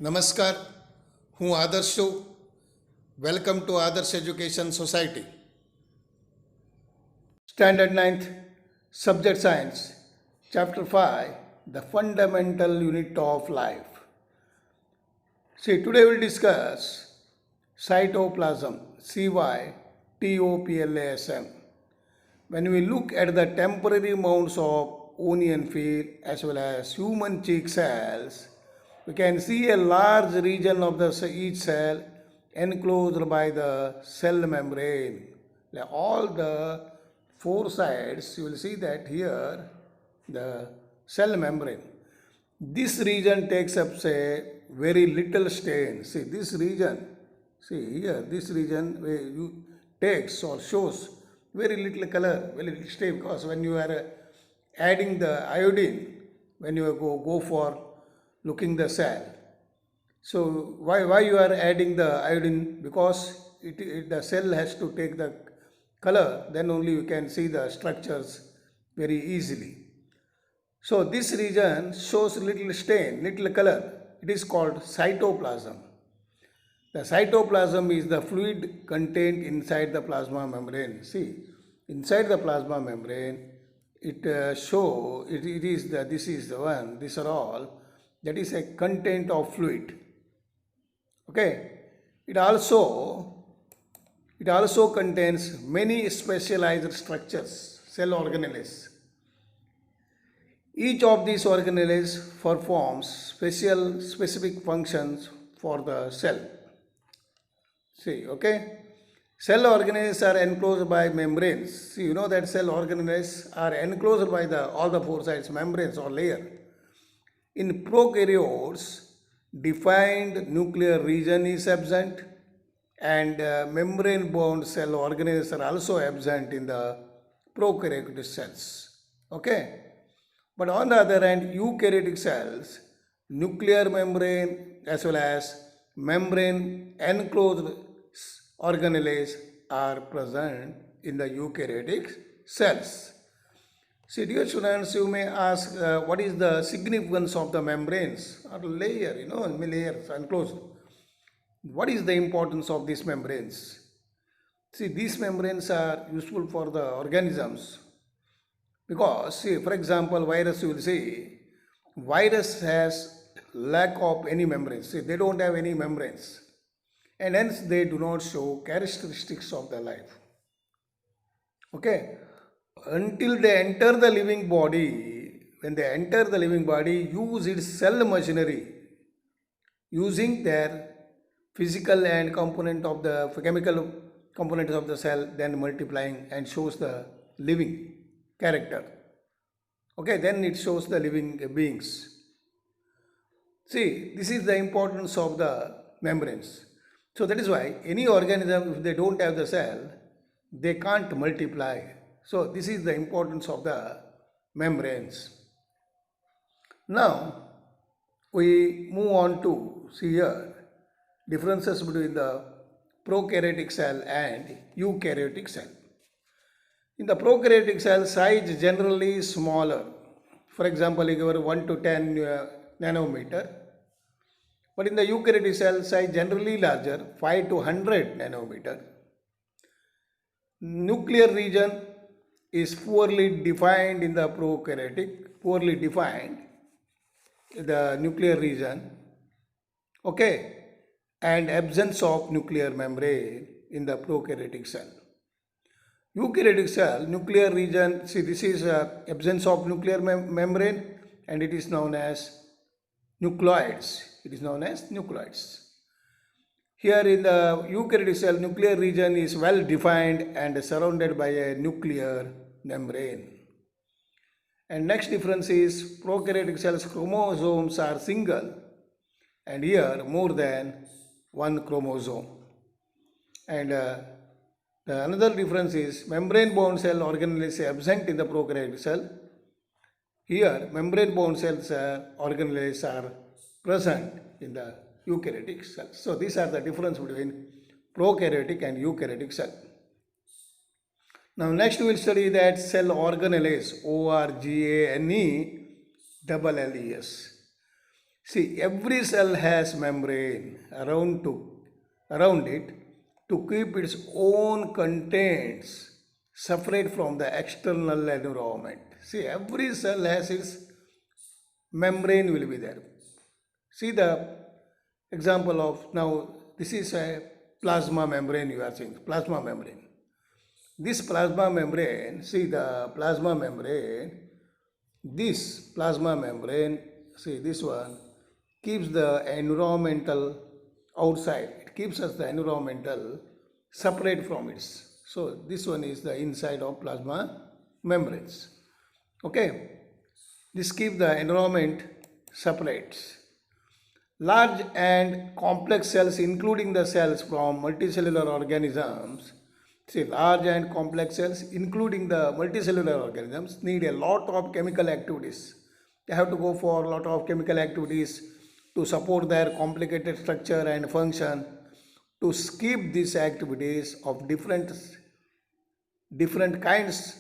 નમસ્કાર, હું આદર્શ છું. વેલકમ ટુ આદર્શ education society. Standard 9th, Subject Science, Chapter 5, The Fundamental Unit of Life. See, today we'll discuss cytoplasm, CYTOPLASM. When we look at the temporary mounds of onion peel as well as human cheek cells, we can see a large region of each cell enclosed by the cell membrane. All the four sides, you will see that here the cell membrane. This region takes up, say, very little stain. See this region. See here, this region takes or shows very little color, very little stain, because when you are adding the iodine, when you go for looking the cell. So why you are adding the iodine? Because the cell has to take the color, then only you can see the structures very easily. So this region shows little stain, little color. It is called cytoplasm. The cytoplasm is the fluid contained inside the plasma membrane. See, inside the plasma membrane, it is this is the one. These are all. That is a content of fluid. Okay. It also contains many specialized structures, cell organelles. Each of these organelles performs specific functions for the cell. See, okay. Cell organelles are enclosed by membranes. See, you know that cell organelles are enclosed by all the four sides membranes or layer. In prokaryotes, defined nuclear region is absent, and membrane-bound cell organelles are also absent in the prokaryotic cells. Okay? But on the other hand, eukaryotic cells, nuclear membrane as well as membrane enclosed organelles are present in the eukaryotic cells. See, dear students, you may ask what is the significance of the membranes or layer, layers enclosed. What is the importance of these membranes? See, these membranes are useful for the organisms because, see, for example, virus, you will see, virus has lack of any membranes. See, they don't have any membranes, and hence they do not show characteristics of the life. Okay. Until they enter the living body, when they enter the living body, use its cell machinery, using their physical and chemical components of the cell, then multiplying and shows the living character. Okay, then it shows the living beings. See, this is the importance of the membranes. So that is why any organism, if they don't have the cell, they can't multiply. So this is the importance of the membranes. Now we move on to see here differences between the prokaryotic cell and eukaryotic cell. In the prokaryotic cell, size generally smaller. For example, you have 1 to 10 nanometer. But in the eukaryotic cell, size generally larger, 5 to 100 nanometer. Nuclear region is poorly defined in the prokaryotic, poorly defined the nuclear region, okay, and absence of nuclear membrane in the prokaryotic cell. Eukaryotic cell, nuclear region, see, this is absence of nuclear membrane, and it is known as nucleoids. It is known as nucleoids. Here in the eukaryotic cell, nuclear region is well defined and surrounded by a nuclear membrane. And next difference is prokaryotic cells chromosomes are single, and here more than one chromosome. And another difference is membrane-bound cell organelle is absent in the prokaryotic cell. Here membrane-bound cells organelles are present in the eukaryotic cells. So these are the difference between prokaryotic and eukaryotic cell. Now next we will study that cell organelles, ORGANELLES. See, every cell has membrane around it to keep its own contents separate from the external environment. See, every cell has its membrane will be there. See the example of now, this is a plasma membrane you are seeing, plasma membrane. This plasma membrane, see the plasma membrane, this plasma membrane, see this one, keeps the environmental outside. It keeps us the environmental separate from it. So this one is the inside of plasma membranes. Okay, this keeps the environment separate. Large and complex cells, including the cells from multicellular organisms, see, large and complex cells, including the multicellular organisms, need a lot of chemical activities. They have to go for a lot of chemical activities to support their complicated structure and function. To keep these activities of different kinds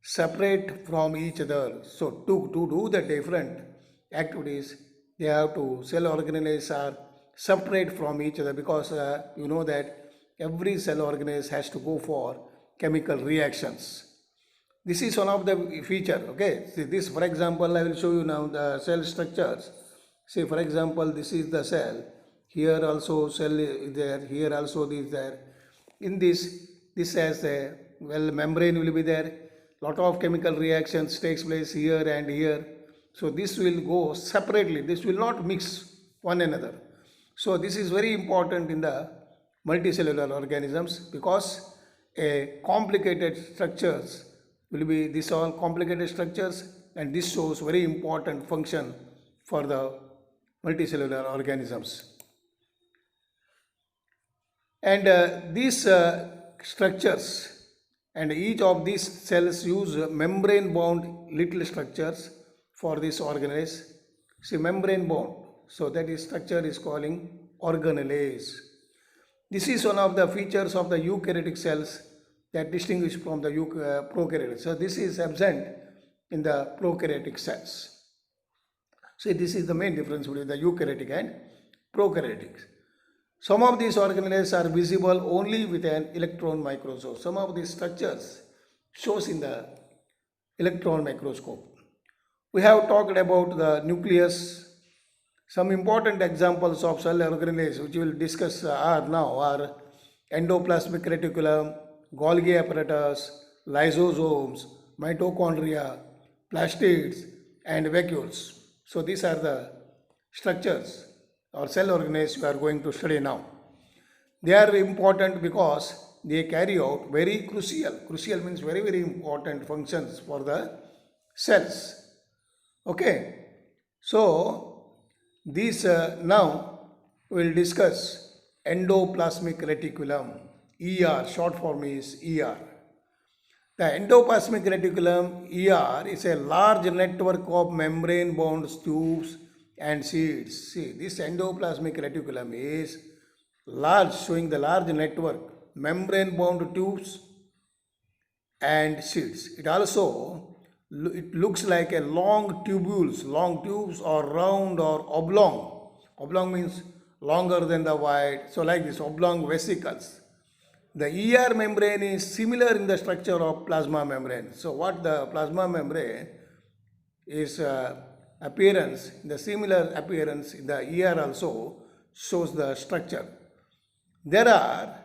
separate from each other. So to do the different activities, they have to, cell organelles are separate from each other, because you know that every cell organelle has to go for chemical reactions. This is one of the feature. Okay, see this, for example, I will show you now the cell structures. See, for example, this is the cell. Here also cell is there. Here also is there. In this has a membrane will be there. Lot of chemical reactions takes place here and here. So this will go separately. This will not mix one another. So this is very important in the multicellular organisms, because a complicated structures will be, this all complicated structures, and this shows very important function for the multicellular organisms. And these structures, and each of these cells use membrane bound little structures for this organelles. See, membrane bound, so that is structure is calling organelles. This is one of the features of the eukaryotic cells that distinguish from the prokaryotic. So this is absent in the prokaryotic cells. So this is the main difference between the eukaryotic and prokaryotic. Some of these organelles are visible only with an electron microscope. Some of these structures shows in the electron microscope. We have talked about the nucleus. Some important examples of cell organelles which we will discuss are endoplasmic reticulum, Golgi apparatus, lysosomes, mitochondria, plastids, and vacuoles. So these are the structures or cell organelles we are going to study now. They are important because they carry out very crucial means very important functions for the cells. Okay, so these now we will discuss endoplasmic reticulum, ER, short form is ER. The endoplasmic reticulum, ER, is a large network of membrane bound tubes and sheets. See, this endoplasmic reticulum is large, showing the large network, membrane bound tubes and sheets. It also looks like a long tubes or round or oblong. Oblong means longer than the wide. So like this, oblong vesicles. The ER membrane is similar in the structure of plasma membrane. So what the plasma membrane is appearance, the similar appearance in the ER also shows the structure. There are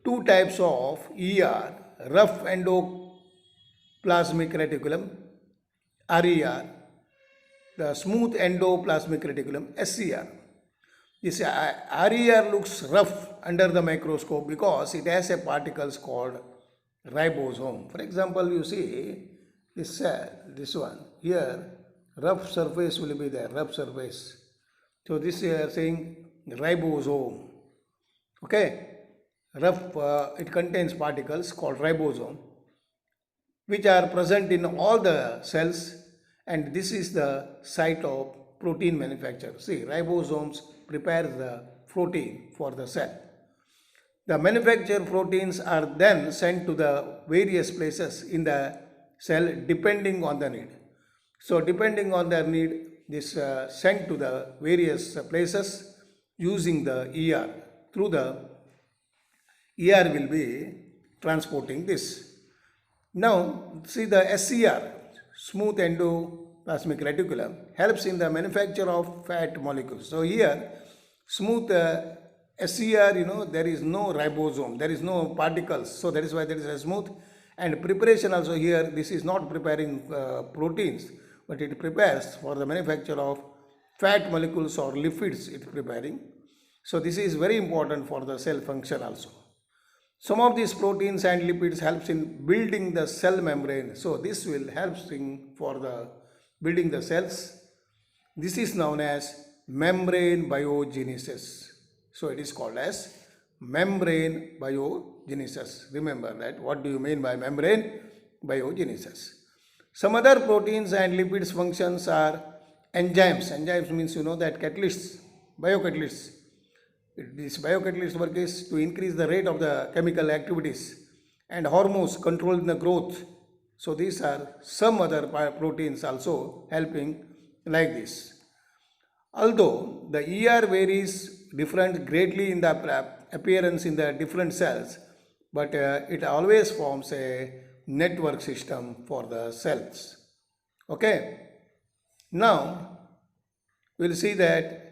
two types of ER, rough endoplasmic reticulum, RER, the smooth endoplasmic reticulum, SCR. This RER looks rough under the microscope because it has a particles called ribosome. For example, you see this cell, this one, here rough surface will be there, rough surface. So this we are saying ribosome. Okay, rough, it contains particles called ribosome, which are present in all the cells, and this is the site of protein manufacture. See, ribosomes prepare the protein for the cell. The manufactured proteins are then sent to the various places in the cell depending on the need. So depending on their need, this sent to the various places using the ER. Through the ER will be transporting this. Now, see the SCR, smooth endoplasmic reticulum, helps in the manufacture of fat molecules. So here, smooth SCR, there is no ribosome, there is no particles. So that is why there is a smooth. And preparation also here, this is not preparing proteins, but it prepares for the manufacture of fat molecules or lipids it is preparing. So this is very important for the cell function also. Some of these proteins and lipids helps in building the cell membrane. So this will help for the building the cells. This is known as membrane biogenesis. So it is called as membrane biogenesis. Remember that. What do you mean by membrane biogenesis? Some other proteins and lipids functions are enzymes. Enzymes means that catalysts, biocatalysts. This biocatalyst work is to increase the rate of the chemical activities, and hormones controlling the growth. So these are some other proteins also helping like this. Although the ER varies different greatly in the appearance in the different cells, but it always forms a network system for the cells. Okay. Now we'll see that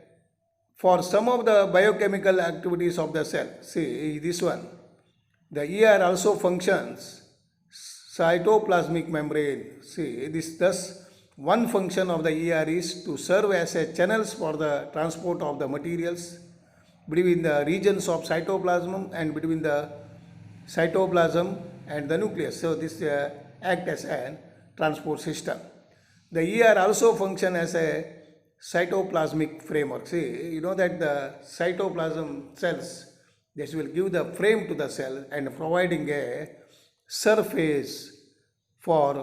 for some of the biochemical activities of the cell, see this one, the ER also functions cytoplasmic membrane. See this, thus one function of the ER is to serve as a channels for the transport of the materials between the regions of cytoplasm and between the cytoplasm and the nucleus. So this act as a transport system. The ER also function as a cytoplasmic framework. See, that the cytoplasm cells, this will give the frame to the cell and providing a surface for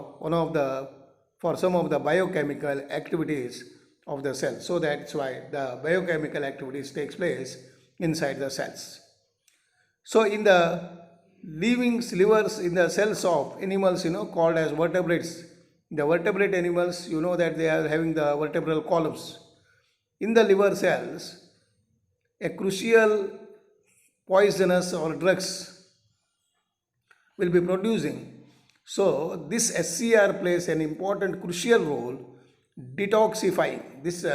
some of the biochemical activities of the cell. So that's why the biochemical activities takes place inside the cells. So in the livers in the cells of animals, called as vertebrates. The vertebrate animals, that they are having the vertebral columns. In the liver cells, a crucial poisonous or drugs will be producing. So this SCR plays an important crucial role detoxifying this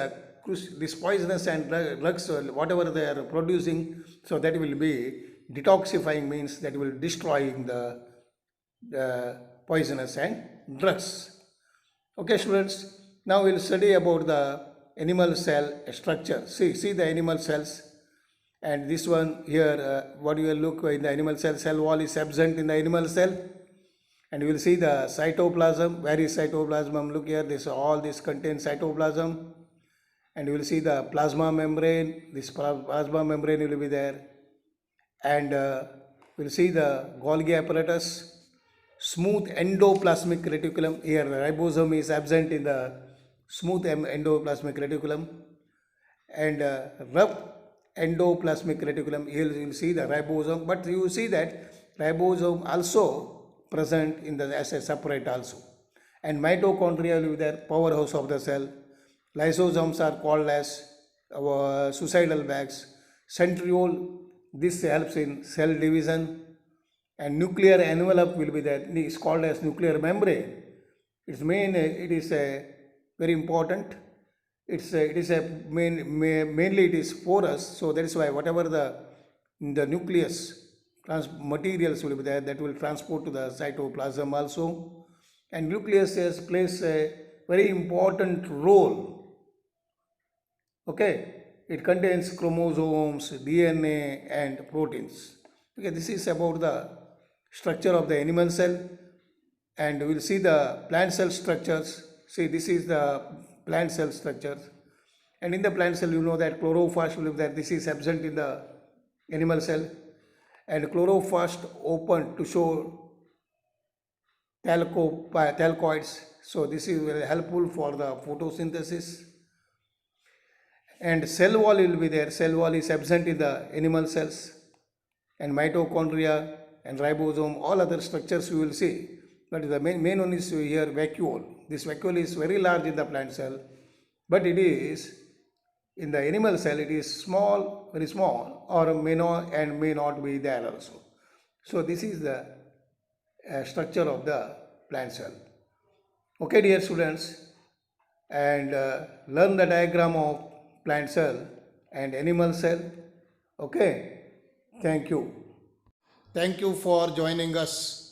poisonous and drugs, whatever they are producing. So that will be detoxifying, means that will destroying the poisonous and drugs. Okay, students, now we'll study about the animal cell structure. See the animal cells, and this one here, what you will look in the animal cell wall is absent in the animal cell, and you will see the cytoplasm. Where is cytoplasm? Look here, this contains cytoplasm, and you will see the plasma membrane. This plasma membrane will be there, and we'll see the Golgi apparatus. Smooth endoplasmic reticulum. Here ribosome is absent in the smooth endoplasmic reticulum, and rough endoplasmic reticulum. Here you will see the ribosome, but you will see that ribosome also present in the as a separate also. And mitochondria will be there, powerhouse of the cell. Lysosomes are called as suicidal bags. Centriole, this helps in cell division. And nuclear envelope will be there. It is called as nuclear membrane. It is a very important. Mainly it is porous. So that is why whatever the nucleus materials will be there, that will transport to the cytoplasm also. And nucleus plays a very important role. Okay, it contains chromosomes, DNA, and proteins. Okay, this is about the structure of the animal cell, and we will see the plant cell structures. See, this is the plant cell structures, and in the plant cell that chloroplast will be there. This is absent in the animal cell, and chloroplast open to show thalcoids. So this is very helpful for the photosynthesis. And cell wall will be there. Cell wall is absent in the animal cells, and mitochondria and ribosome, all other structures you will see. But the main one is here vacuole. This vacuole is very large in the plant cell, but it is in the animal cell it is small, very small, or may not be there also. So this is the structure of the plant cell. Okay, dear students, and learn the diagram of plant cell and animal cell. Okay, thank you. Thank you for joining us